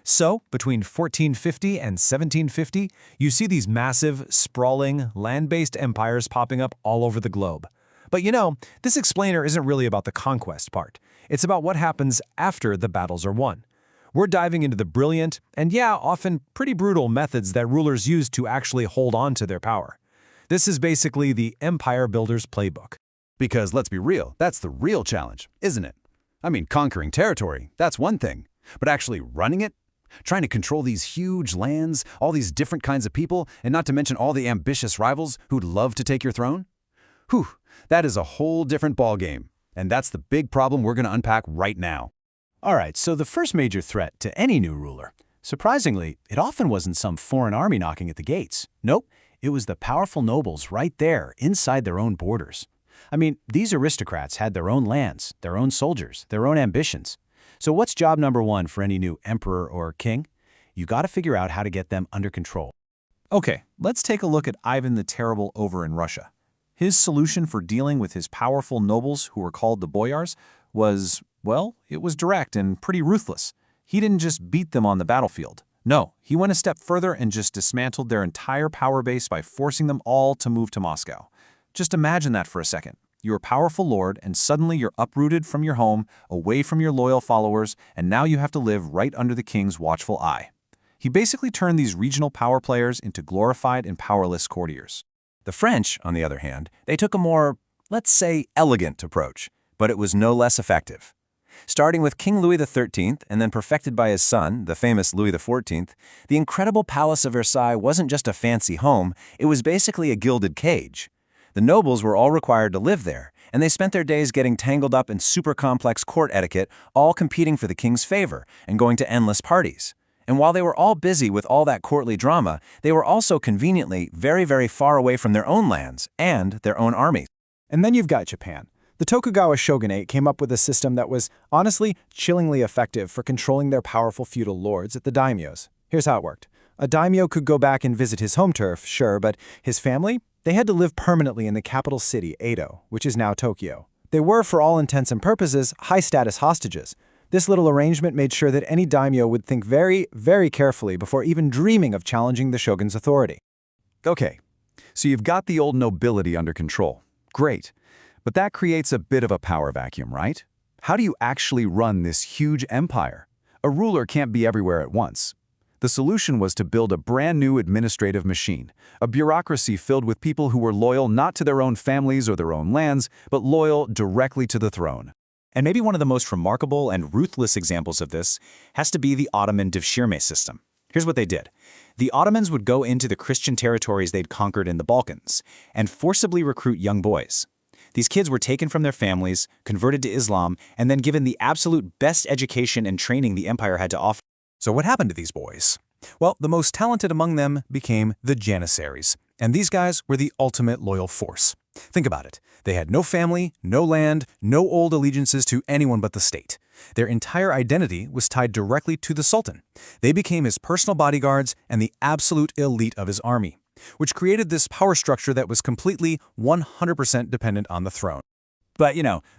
So, between 1450 and 1750, you see these massive, sprawling, land-based empires popping up all over the globe. But this explainer isn't really about the conquest part. It's about what happens after the battles are won. We're diving into the brilliant, and often pretty brutal methods that rulers use to actually hold on to their power. This is basically the Empire Builder's Playbook. Because let's be real, that's the real challenge, isn't it? I mean, conquering territory, that's one thing. But actually running it? Trying to control these huge lands, all these different kinds of people, and not to mention all the ambitious rivals who'd love to take your throne? Whew, that is a whole different ballgame. And that's the big problem we're going to unpack right now. Alright, so the first major threat to any new ruler, surprisingly, it often wasn't some foreign army knocking at the gates. Nope, it was the powerful nobles right there, inside their own borders. I mean, these aristocrats had their own lands, their own soldiers, their own ambitions. So what's job number one for any new emperor or king? You gotta figure out how to get them under control. Okay, let's take a look at Ivan the Terrible over in Russia. His solution for dealing with his powerful nobles, who were called the boyars, was, well, it was direct and pretty ruthless. He didn't just beat them on the battlefield. No, he went a step further and just dismantled their entire power base by forcing them all to move to Moscow. Just imagine that for a second. You're a powerful lord, and suddenly you're uprooted from your home, away from your loyal followers, and now you have to live right under the king's watchful eye. He basically turned these regional power players into glorified and powerless courtiers. The French, on the other hand, they took a more, let's say, elegant approach, but it was no less effective. Starting with King Louis XIII and then perfected by his son, the famous Louis XIV, the incredible Palace of Versailles wasn't just a fancy home, it was basically a gilded cage. The nobles were all required to live there, and they spent their days getting tangled up in super complex court etiquette, all competing for the king's favor and going to endless parties. And while they were all busy with all that courtly drama, they were also conveniently very, very far away from their own lands and their own armies. And then you've got Japan. The Tokugawa shogunate came up with a system that was, honestly, chillingly effective for controlling their powerful feudal lords, the daimyos. Here's how it worked. A daimyo could go back and visit his home turf, sure, but his family? They had to live permanently in the capital city, Edo, which is now Tokyo. They were, for all intents and purposes, high-status hostages. This little arrangement made sure that any daimyo would think very, very carefully before even dreaming of challenging the shogun's authority. Okay, so you've got the old nobility under control. Great. But that creates a bit of a power vacuum, right? How do you actually run this huge empire? A ruler can't be everywhere at once. The solution was to build a brand new administrative machine, a bureaucracy filled with people who were loyal not to their own families or their own lands, but loyal directly to the throne. And maybe one of the most remarkable and ruthless examples of this has to be the Ottoman Devshirme system. Here's what they did. The Ottomans would go into the Christian territories they'd conquered in the Balkans and forcibly recruit young boys. These kids were taken from their families, converted to Islam, and then given the absolute best education and training the empire had to offer. So what happened to these boys? Well, the most talented among them became the Janissaries, and these guys were the ultimate loyal force. Think about it. They had no family, no land, no old allegiances to anyone but the state. Their entire identity was tied directly to the Sultan. They became his personal bodyguards and the absolute elite of his army, which created this power structure that was completely 100% dependent on the throne. But,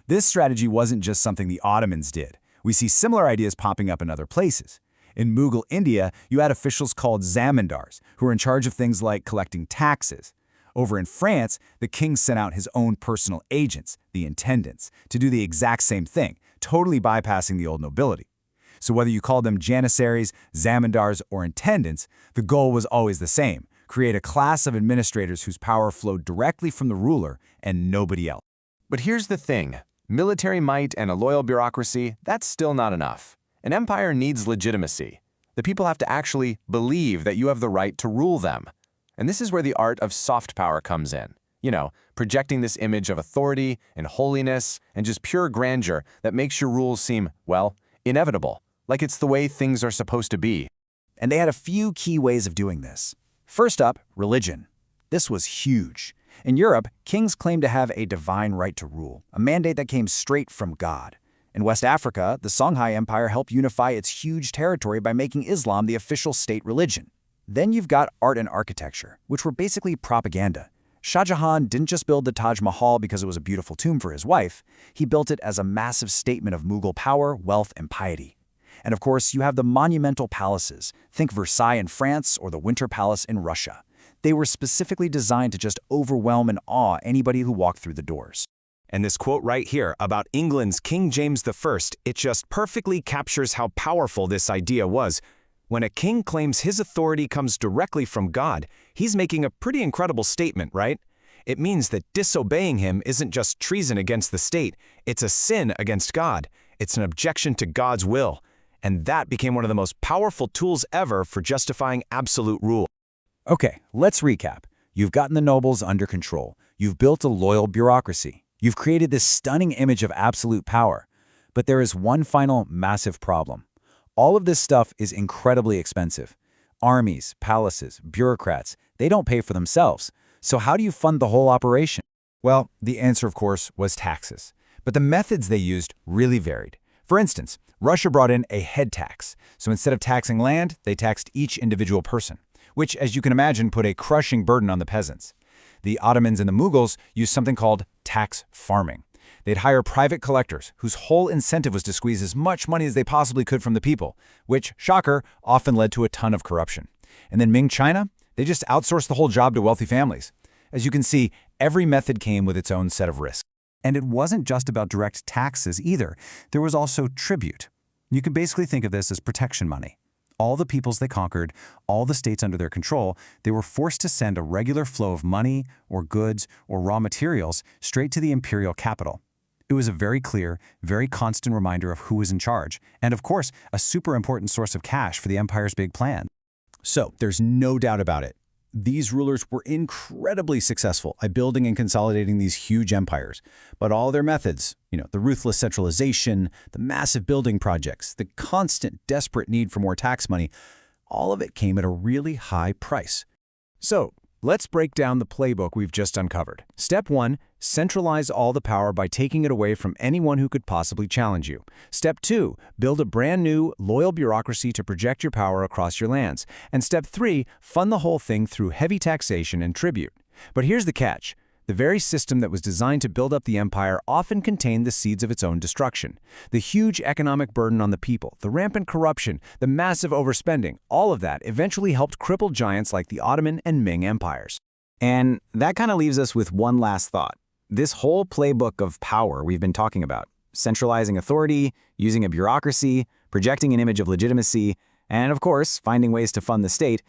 this strategy wasn't just something the Ottomans did. We see similar ideas popping up in other places. In Mughal India, you had officials called zamindars, who were in charge of things like collecting taxes. Over in France, the king sent out his own personal agents, the intendants, to do the exact same thing, totally bypassing the old nobility. So whether you called them janissaries, zamindars, or intendants, the goal was always the same: create a class of administrators whose power flowed directly from the ruler and nobody else. But here's the thing. Military might and a loyal bureaucracy, that's still not enough. An empire needs legitimacy. The people have to actually believe that you have the right to rule them. And this is where the art of soft power comes in. Projecting this image of authority and holiness and just pure grandeur that makes your rules seem, well, inevitable, like it's the way things are supposed to be. And they had a few key ways of doing this. First up, religion. This was huge. In Europe, kings claimed to have a divine right to rule, a mandate that came straight from God. In West Africa, the Songhai Empire helped unify its huge territory by making Islam the official state religion. Then you've got art and architecture, which were basically propaganda. Shah Jahan didn't just build the Taj Mahal because it was a beautiful tomb for his wife. He built it as a massive statement of Mughal power, wealth, and piety. And of course, you have the monumental palaces. Think Versailles in France or the Winter Palace in Russia. They were specifically designed to just overwhelm and awe anybody who walked through the doors. And this quote right here about England's King James I, it just perfectly captures how powerful this idea was. When a king claims his authority comes directly from God, he's making a pretty incredible statement, right? It means that disobeying him isn't just treason against the state, it's a sin against God. It's an objection to God's will. And that became one of the most powerful tools ever for justifying absolute rule. Okay, let's recap. You've gotten the nobles under control. You've built a loyal bureaucracy. You've created this stunning image of absolute power. But there is one final massive problem. All of this stuff is incredibly expensive. Armies, palaces, bureaucrats, they don't pay for themselves. So how do you fund the whole operation? Well, the answer, of course, was taxes. But the methods they used really varied. For instance, Russia brought in a head tax. So instead of taxing land, they taxed each individual person, which, as you can imagine, put a crushing burden on the peasants. The Ottomans and the Mughals used something called tax farming. They'd hire private collectors whose whole incentive was to squeeze as much money as they possibly could from the people, which, shocker, often led to a ton of corruption. And then Ming China, they just outsourced the whole job to wealthy families. As you can see, every method came with its own set of risks. And it wasn't just about direct taxes either. There was also tribute. You can basically think of this as protection money. All the peoples they conquered, all the states under their control, they were forced to send a regular flow of money or goods or raw materials straight to the imperial capital. It was a very clear, very constant reminder of who was in charge, and of course, a super important source of cash for the empire's big plan. So, there's no doubt about it. These rulers were incredibly successful at building and consolidating these huge empires. But all their methods, the ruthless centralization, the massive building projects, the constant desperate need for more tax money, all of it came at a really high price. So, let's break down the playbook we've just uncovered. Step 1, centralize all the power by taking it away from anyone who could possibly challenge you. Step 2, build a brand new, loyal bureaucracy to project your power across your lands. And Step 3, fund the whole thing through heavy taxation and tribute. But here's the catch. The very system that was designed to build up the empire often contained the seeds of its own destruction. The huge economic burden on the people, the rampant corruption, the massive overspending, all of that eventually helped cripple giants like the Ottoman and Ming empires. And that kind of leaves us with one last thought. This whole playbook of power we've been talking about, centralizing authority, using a bureaucracy, projecting an image of legitimacy, and of course, finding ways to fund the state,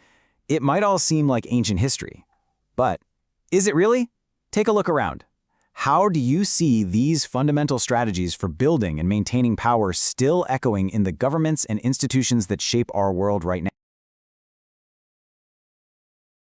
it might all seem like ancient history. But is it really? Take a look around. How do you see these fundamental strategies for building and maintaining power still echoing in the governments and institutions that shape our world right now?